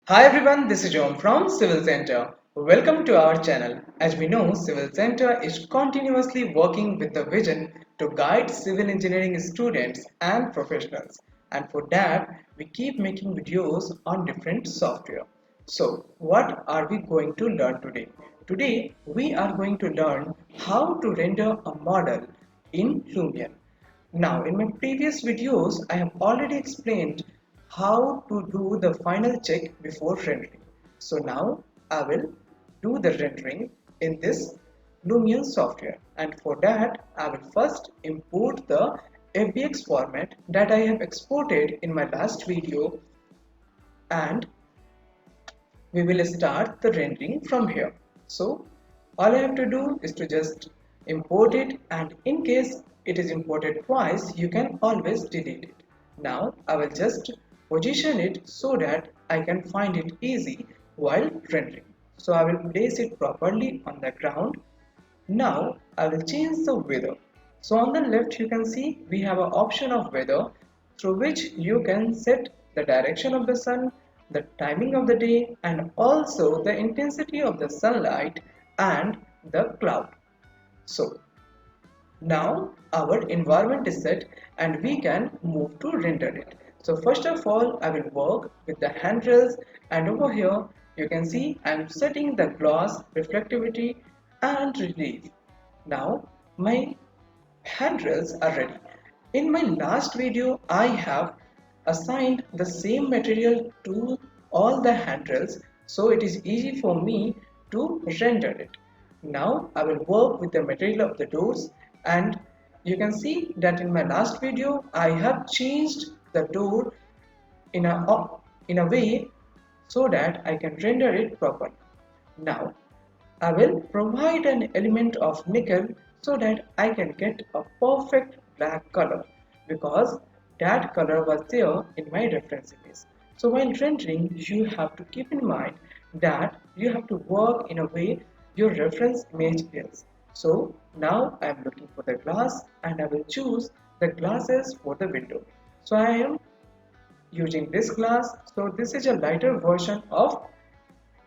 Hi everyone, this is John from Civil Center. Welcome to our channel. As we know, Civil Center is continuously working with the vision to guide civil engineering students and professionals. And for that, we keep making videos on different software. So, what are we going to learn today? Today, we are going to learn how to render a model in Lumion. Now, in my previous videos, I have already explained how to do the final check before rendering. So now I will do the rendering in this Lumion software, and for that I will first import the FBX format that I have exported in my last video, and we will start the rendering from here. So all I have to do is to just import it, and in case it is imported twice, you can always delete it. Now I will just position it so that I can find it easy while rendering. So I will place it properly on the ground. Now I will change the weather. So on the left you can see we have an option of weather through which you can set the direction of the sun, the timing of the day, and also the intensity of the sunlight and the cloud. So now our environment is set and we can move to render it. So first of all I will work with the handrails, and over here you can see I am setting the gloss, reflectivity and relief. Now my handrails are ready. In my last video, I have assigned the same material to all the handrails, so it is easy for me to render it. Now I will work with the material of the doors, and you can see that in my last video I have changed the door in a way so that I can render it properly. Now I will provide an element of nickel so that I can get a perfect black color, because that color was there in my reference image. So while rendering, you have to keep in mind that you have to work in a way your reference image is. So now I am looking for the glass, and I will choose the glasses for the window. So I am using this glass. So this is a lighter version of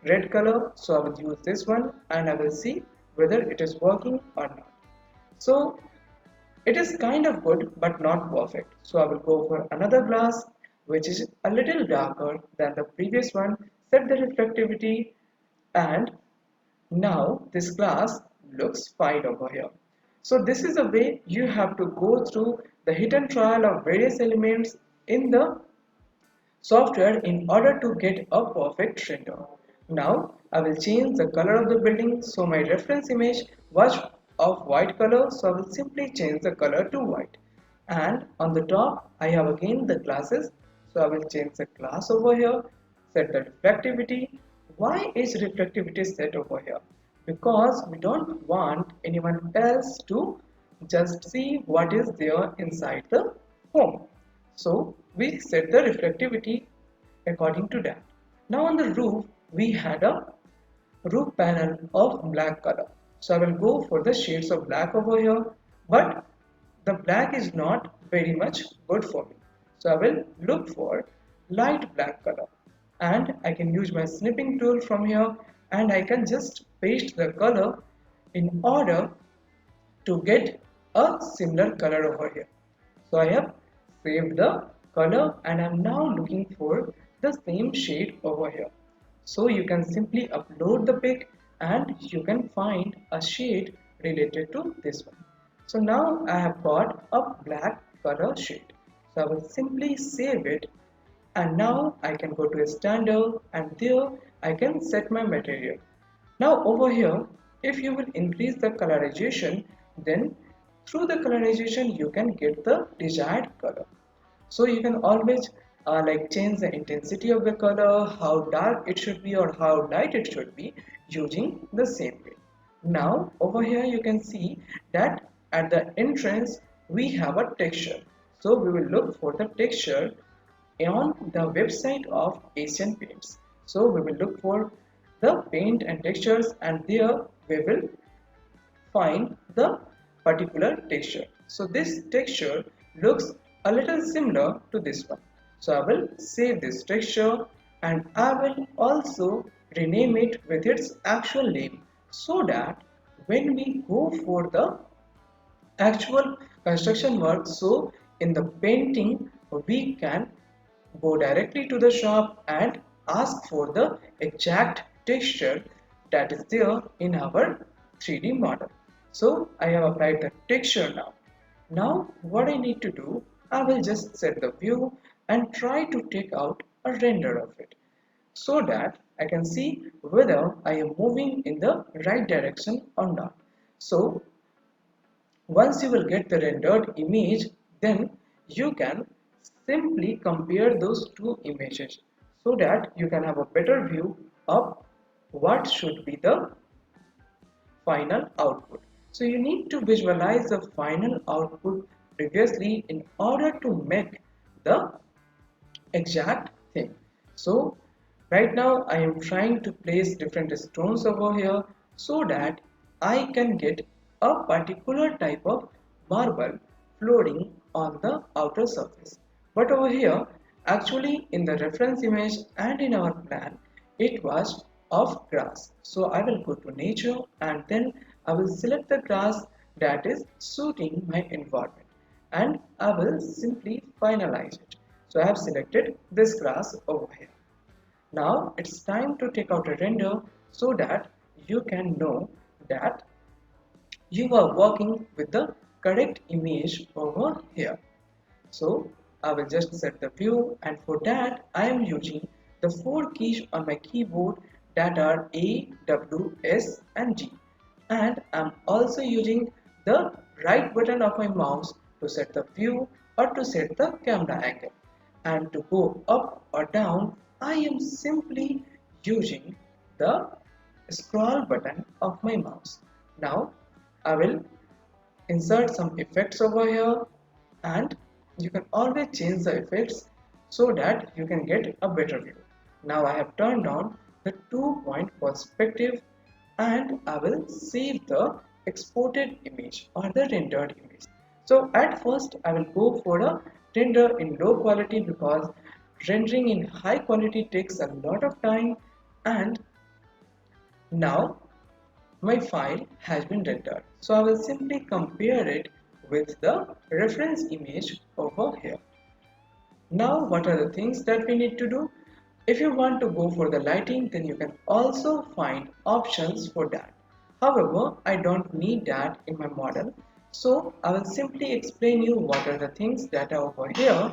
red color, so I will use this one, and I will see whether it is working or not. So it is kind of good but not perfect, so I will go for another glass which is a little darker than the previous one, set the reflectivity, and now this glass looks fine over here. So this is the way you have to go through the hit and trial of various elements in the software in order to get a perfect render. Now I will change the color of the building. So my reference image was of white color, so I will simply change the color to white. And on the top I have again the glasses, so I will change the glass over here, set the reflectivity. Why is reflectivity set over here? Because we don't want anyone else to just see what is there inside the home. So we set the reflectivity according to that. Now on the roof, we had a roof panel of black color. So I will go for the shades of black over here, but the black is not very much good for me. So I will look for light black color, and I can use my snipping tool from here, and I can just paste the color in order to get a similar color over here. So I have saved the color, and I'm now looking for the same shade over here. So you can simply upload the pic and you can find a shade related to this one. So now I have got a black color shade. So I will simply save it, and now I can go to a standard, and there I can set my material. Now over here, if you will increase the colorization, then through the colorization you can get the desired color. So you can always like change the intensity of the color, how dark it should be or how light it should be, using the same way. Now over here you can see that at the entrance we have a texture. So we will look for the texture on the website of Asian Paints. So we will look for the paint and textures, and there we will find the particular texture. So this texture looks a little similar to this one. So I will save this texture, and I will also rename it with its actual name so that when we go for the actual construction work, so in the painting we can go directly to the shop and ask for the exact texture that is there in our 3D model. So I have applied the texture now. Now what I need to do, I will just set the view and try to take out a render of it so that I can see whether I am moving in the right direction or not. So once you will get the rendered image, then you can simply compare those two images so that you can have a better view of what should be the final output. So you need to visualize the final output previously in order to make the exact thing. So right now I am trying to place different stones over here so that I can get a particular type of marble floating on the outer surface. But over here, actually in the reference image and in our plan, it was of grass. So I will go to nature and then I will select the grass that is suiting my environment and I will simply finalize it. So I have selected this grass over here. Now it's time to take out a render so that you can know that you are working with the correct image over here. So I will just set the view, and for that I am using the four keys on my keyboard that are A, W, S and G, and I'm also using the right button of my mouse to set the view or to set the camera angle, and to go up or down I am simply using the scroll button of my mouse. Now I will insert some effects over here, and you can always change the effects so that you can get a better view. Now I have turned on the 2-point perspective and I will save the exported image or the rendered image. So at first I will go for a render in low quality because rendering in high quality takes a lot of time, and now my file has been rendered. So I will simply compare it with the reference image over here. Now what are the things that we need to do? If you want to go for the lighting, then you can also find options for that. However, I don't need that in my model. So I will simply explain you what are the things that are over here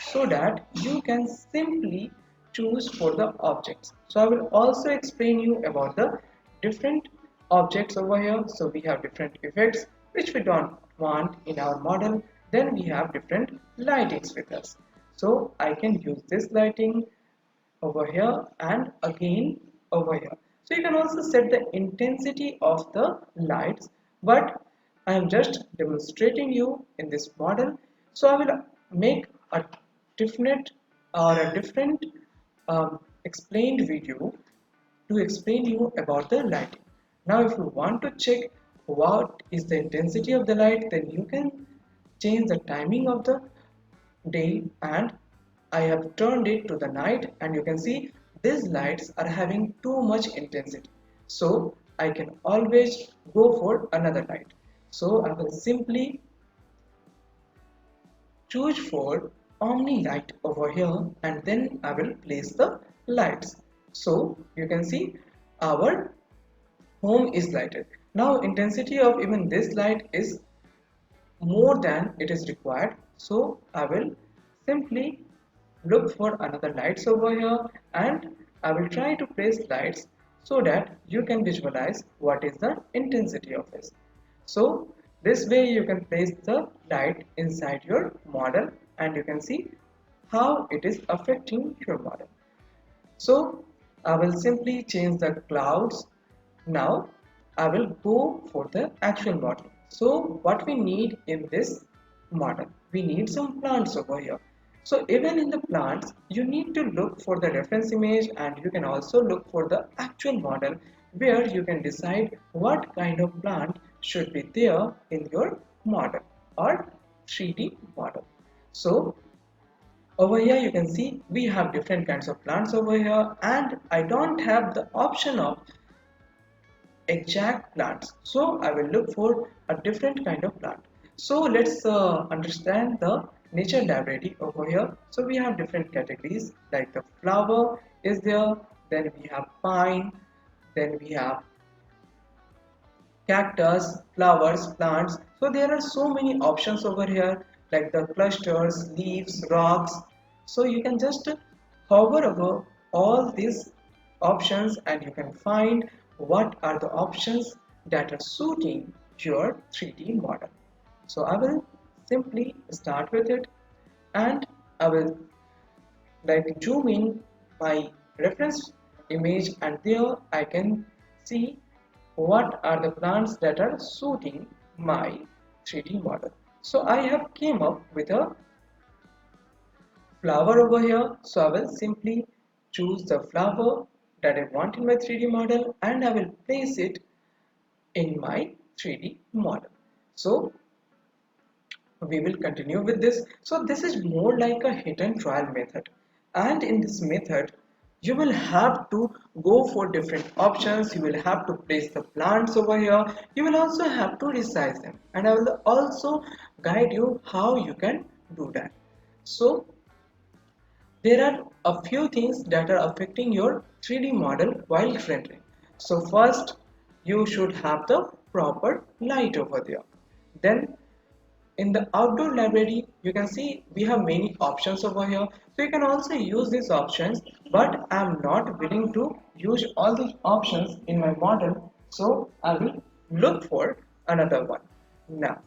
so that you can simply choose for the objects. So I will also explain you about the different objects over here. So we have different effects which we don't want in our model. Then we have different lightings with us. So I can use this lighting over here and again over here. So you can also set the intensity of the lights, but I am just demonstrating you in this model. So I will make a different explained video to explain you about the lighting. Now if you want to check what is the intensity of the light, then you can change the timing of the day, and I have turned it to the night, and you can see these lights are having too much intensity. So I can always go for another light. So I will simply choose for Omni light over here and then I will place the lights. So you can see our home is lighted. Now intensity of even this light is more than it is required, so I will simply look for another lights over here and I will try to place lights so that you can visualize what is the intensity of this. So this way you can place the light inside your model and you can see how it is affecting your model. So I will simply change the clouds. Now I will go for the actual model. So what we need in this model, we need some plants over here. So even in the plants, you need to look for the reference image and you can also look for the actual model where you can decide what kind of plant should be there in your model or 3D model. So Over here you can see we have different kinds of plants over here, and I don't have the option of exact plants, so I will look for a different kind of plant. So let's understand the nature library over here. So we have different categories, like the flower is there, then we have pine, then we have cactus, flowers, plants. So there are so many options over here, like the clusters, leaves, rocks. So you can just hover over all these options and you can find what are the options that are suiting your 3D model. So I will simply start with it, and I will like zoom in my reference image, and there I can see what are the plants that are suiting my 3D model. So I have came up with a flower over here. So I will simply choose the flower that I want in my 3D model, and I will place it in my 3D model. So we will continue with this. So this is more like a hit and trial method, and in this method you will have to go for different options. You will have to place the plants over here. You will also have to resize them, and I will also guide you how you can do that. So there are a few things that are affecting your 3D model while rendering. So first, you should have the proper light over there. Then in the outdoor library, you can see we have many options over here. So you can also use these options, but I'm not willing to use all these options in my model. So I will look for another one. Now,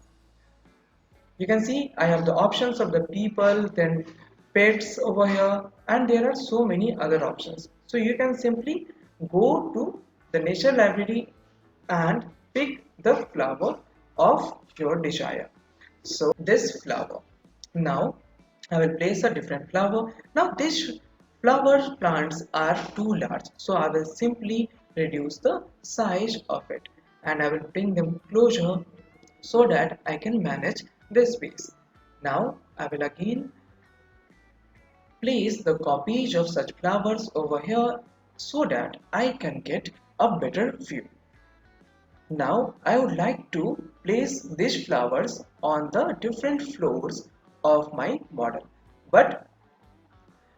you can see I have the options of the people, then pets over here, and there are so many other options. So you can simply go to the nature library and pick the flower of your desire. So this flower. Now I will place a different flower. Now this flower plants are too large, so I will simply reduce the size of it, and I will bring them closer so that I can manage this space. Now I will again place the copies of such flowers over here so that I can get a better view. Now I would like to place these flowers on the different floors of my model, but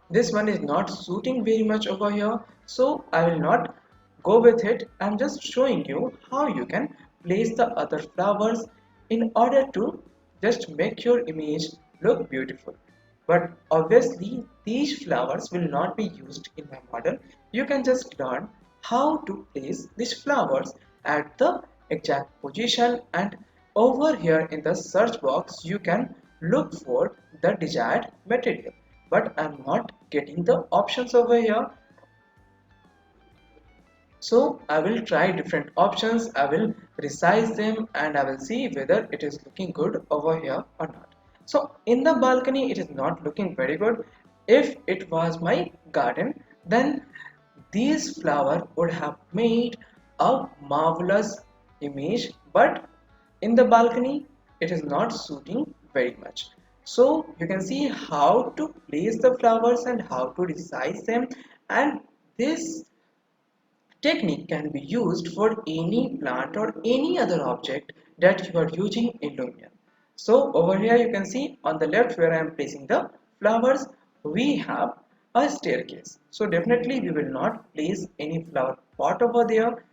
this one is not suiting very much over here, so I will not go with it. I'm just showing you how you can place the other flowers in order to just make your image look beautiful. But obviously these flowers will not be used in my model. You can just learn how to place these flowers at the exact position, and over here in the search box you can look for the desired material, but I'm not getting the options over here. So I will try different options, I will resize them, and I will see whether it is looking good over here or not. So in the balcony it is not looking very good. If it was my garden, then these flowers would have made a marvelous image, but in the balcony it is not suiting very much. So you can see how to place the flowers and how to resize them, and this technique can be used for any plant or any other object that you are using in Lumion. So over here you can see on the left where I am placing the flowers, we have a staircase. So definitely we will not place any flower pot over there.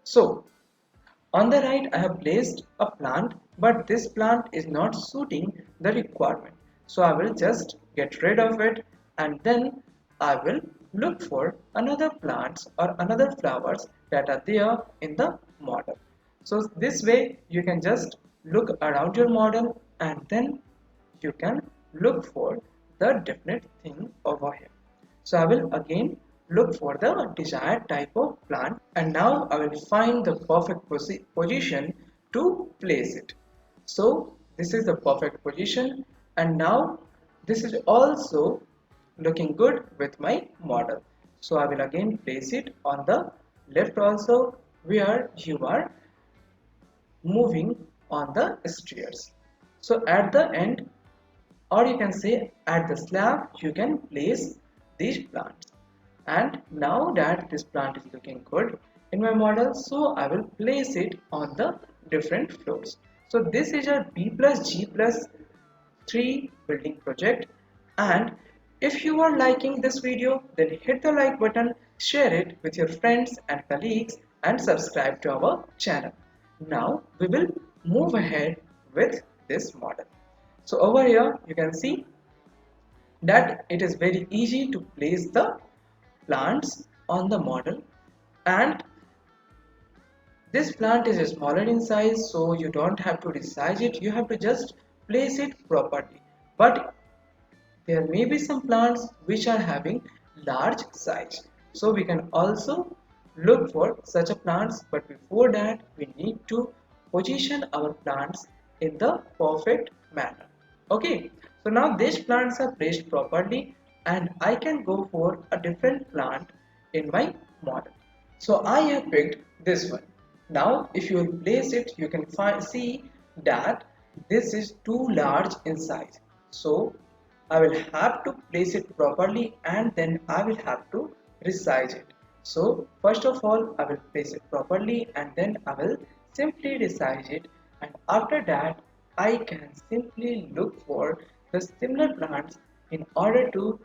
So on the right I have placed a plant, but this plant is not suiting the requirement. So I will just get rid of it, and then I will look for another plants or another flowers that are there in the model. So this way you can just look around your model, and then you can look for the definite thing over here. So I will again look for the desired type of plant, and now I will find the perfect position to place it. So this is the perfect position, and now this is also looking good with my model. So I will again place it on the left also where you are moving on the stairs. So at the end or you can say at the slab you can place these plants. And now that this plant is looking good in my model, so I will place it on the different floors. So this is a B plus G plus 3 building project. And if you are liking this video, then hit the like button, share it with your friends and colleagues, and subscribe to our channel. Now we will move ahead with this model. So over here you can see that it is very easy to place the plants on the model, and this plant is smaller in size, so you don't have to resize it, you have to just place it properly. But there may be some plants which are having large size, so we can also look for such a plants, but before that we need to position our plants in the perfect manner. Okay, so now these plants are placed properly and I can go for a different plant in my model. So I have picked this one. Now if you will place it, you can see that this is too large in size. So I will have to place it properly and then I will have to resize it. So first of all I will place it properly and then I will simply resize it, and after that I can simply look for the similar plants in order to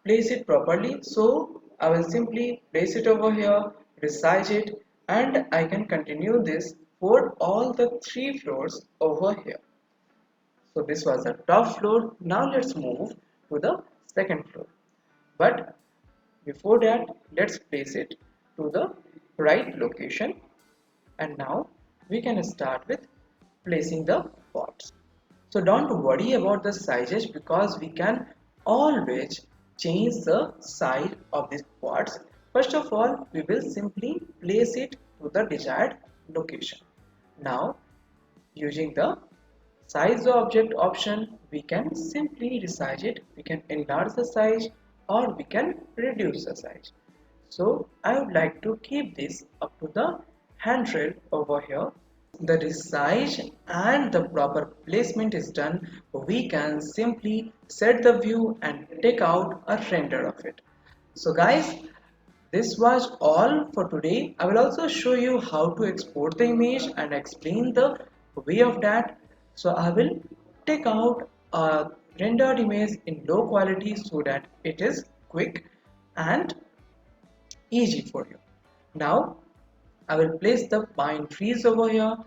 place it properly. So I will simply place it over here, resize it, and I can continue this for all the three floors over here. So this was the top floor. Now let's move to the second floor. But before that, let's place it to the right location. And now we can start with placing the pots. So don't worry about the sizes because we can always change the size of these pots. First of all, we will simply place it to the desired location. Now, using the size the object option, we can simply resize it. We can enlarge the size or we can reduce the size. So I would like to keep this up to the handrail over here. The resize and the proper placement is done, we can simply set the view and take out a render of it. So guys, this was all for today. I will also show you how to export the image and explain the way of that. So I will take out a rendered image in low quality so that it is quick and easy for you. Now I will place the pine trees over here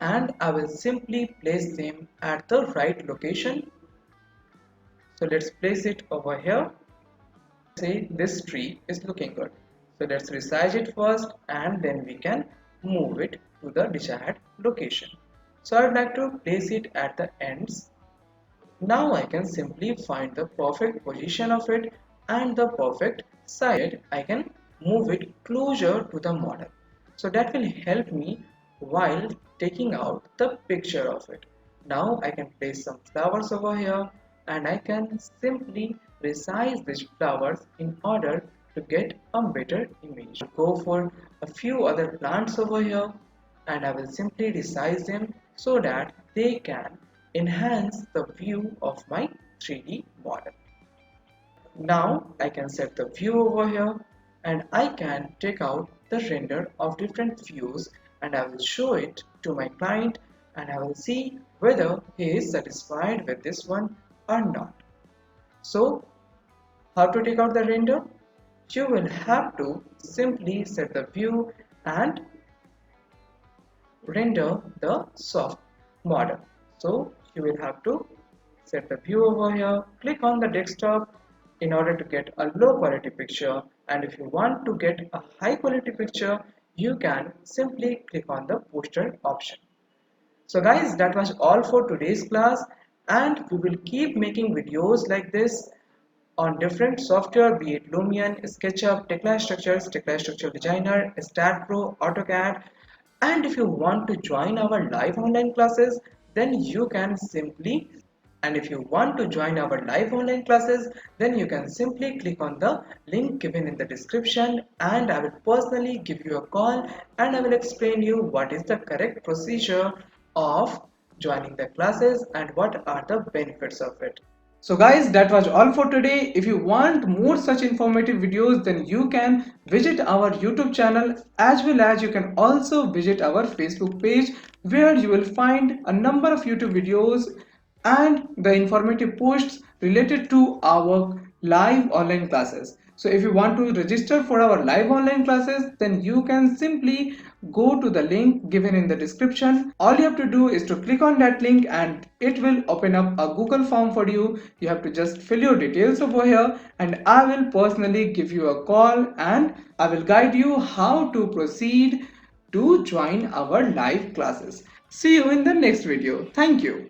and I will simply place them at the right location. So let's place it over here. Say this tree is looking good. So let's resize it first and then we can move it to the desired location. So I'd like to place it at the ends. Now I can simply find the perfect position of it and the perfect side. I can move it closer to the model. So that will help me while taking out the picture of it. Now I can place some flowers over here and I can simply resize these flowers in order to get a better image. Go for a few other plants over here and I will simply resize them so that they can enhance the view of my 3D model. Now I can set the view over here and I can take out the render of different views and I will show it to my client and I will see whether he is satisfied with this one or not. So how to take out the render? You will have to simply set the view and render the soft model. So you will have to set the view over here, click on the desktop in order to get a low quality picture, and if you want to get a high quality picture you can simply click on the poster option. So guys, that was all for today's class and we will keep making videos like this on different software, be it Lumion, SketchUp, Tekla Structures, Tekla Structural Designer, STAAD Pro, AutoCAD. And if you want to join our live online classes, then you can simply click on the link given in the description and I will personally give you a call and I will explain you what is the correct procedure of joining the classes and what are the benefits of it. So guys, that was all for today. If you want more such informative videos, then you can visit our YouTube channel, as well as you can also visit our Facebook page, where you will find a number of YouTube videos and the informative posts related to our live online classes. So if you want to register for our live online classes, then you can simply go to the link given in the description. All you have to do is to click on that link and it will open up a Google form for you. You have to just fill your details over here, and I will personally give you a call and I will guide you how to proceed to join our live classes. See you in the next video. Thank you.